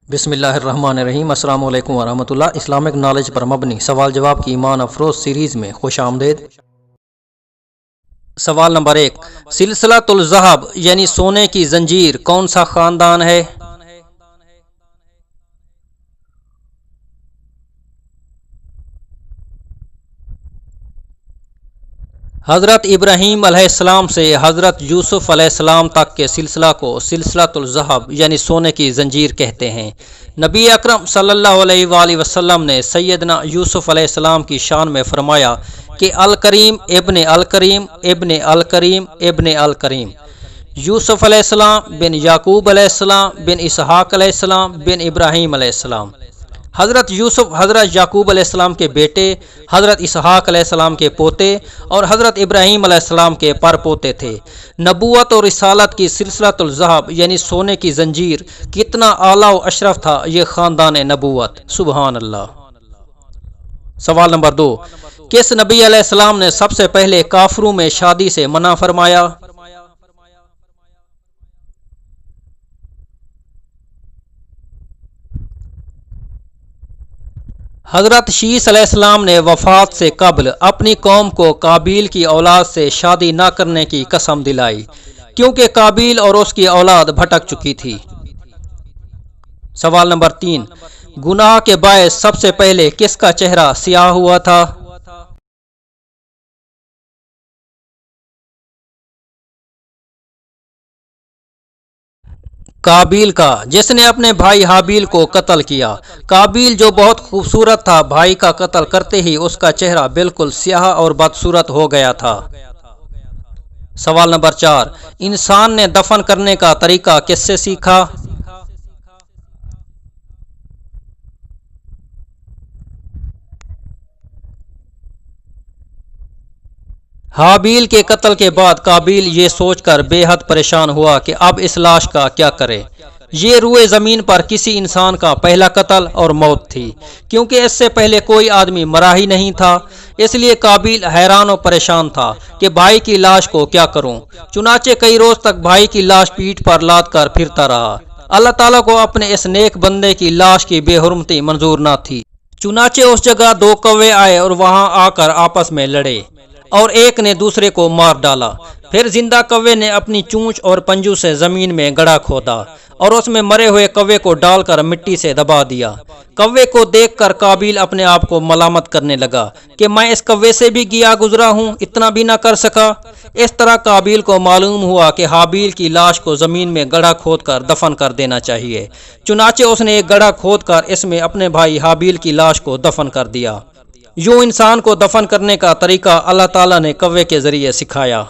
بسم اللہ الرحمن الرحیم۔ السلام علیکم ورحمۃ اللہ۔ اسلامک نالج پر مبنی سوال جواب کی ایمان افروز سیریز میں خوش آمدید۔ سوال نمبر 1، سلسلۃ الذہب یعنی سونے کی زنجیر کون سا خاندان ہے؟ حضرت ابراہیم علیہ السلام سے حضرت یوسف علیہ السلام تک کے سلسلہ کو سلسلۃ الذہب یعنی سونے کی زنجیر کہتے ہیں۔ نبی اکرم صلی اللہ علیہ وآلہ وسلم نے سیدنا یوسف علیہ السلام کی شان میں فرمایا کہ الکریم ابن الکریم ابن الکریم ابن الکریم، یوسف علیہ السلام بن یعقوب علیہ السلام بن اسحاق علیہ السلام بن ابراہیم علیہ السلام۔ حضرت یوسف حضرت یعقوب علیہ السلام کے بیٹے، حضرت اسحاق علیہ السلام کے پوتے اور حضرت ابراہیم علیہ السلام کے پر پوتے تھے۔ نبوت اور رسالت کی سلسلۃ الذہب یعنی سونے کی زنجیر کتنا اعلیٰ و اشرف تھا یہ خاندان نبوت، سبحان اللہ۔ سوال نمبر 2، کس نبی علیہ السلام نے سب سے پہلے کافروں میں شادی سے منع فرمایا؟ حضرت شیث علیہ السلام نے وفات سے قبل اپنی قوم کو قابیل کی اولاد سے شادی نہ کرنے کی قسم دلائی، کیونکہ قابیل اور اس کی اولاد بھٹک چکی تھی۔ سوال نمبر 3، گناہ کے باعث سب سے پہلے کس کا چہرہ سیاہ ہوا تھا؟ قابیل کا، جس نے اپنے بھائی حابیل کو قتل کیا۔ قابیل جو بہت خوبصورت تھا، بھائی کا قتل کرتے ہی اس کا چہرہ بالکل سیاہ اور بدصورت ہو گیا تھا۔ سوال نمبر 4، انسان نے دفن کرنے کا طریقہ کس سے سیکھا؟ حابیل کے قتل کے بعد قابیل یہ سوچ کر بے حد پریشان ہوا کہ اب اس لاش کا کیا کرے۔ یہ روئے زمین پر کسی انسان کا پہلا قتل اور موت تھی، کیونکہ اس سے پہلے کوئی آدمی مرا ہی نہیں تھا۔ اس لیے قابیل حیران و پریشان تھا کہ بھائی کی لاش کو کیا کروں۔ چنانچہ کئی روز تک بھائی کی لاش پیٹھ پر لاد کر پھرتا رہا۔ اللہ تعالیٰ کو اپنے اس نیک بندے کی لاش کی بے حرمتی منظور نہ تھی۔ چنانچہ اس جگہ 2 کوے آئے اور وہاں آ کر آپس میں لڑے اور ایک نے دوسرے کو مار ڈالا۔ پھر زندہ کوے نے اپنی چونچ اور پنجو سے زمین میں گڑھا کھودا اور اس میں مرے ہوئے کوے کو ڈال کر مٹی سے دبا دیا۔ کوے کو دیکھ کر قابیل اپنے آپ کو ملامت کرنے لگا کہ میں اس کوے سے بھی گیا گزرا ہوں، اتنا بھی نہ کر سکا۔ اس طرح قابیل کو معلوم ہوا کہ حابیل کی لاش کو زمین میں گڑھا کھود کر دفن کر دینا چاہیے۔ چنانچہ اس نے ایک گڑھا کھود کر اس میں اپنے بھائی حابیل کی لاش کو دفن کر دیا۔ یوں انسان کو دفن کرنے کا طریقہ اللہ تعالیٰ نے کوے کے ذریعے سکھایا۔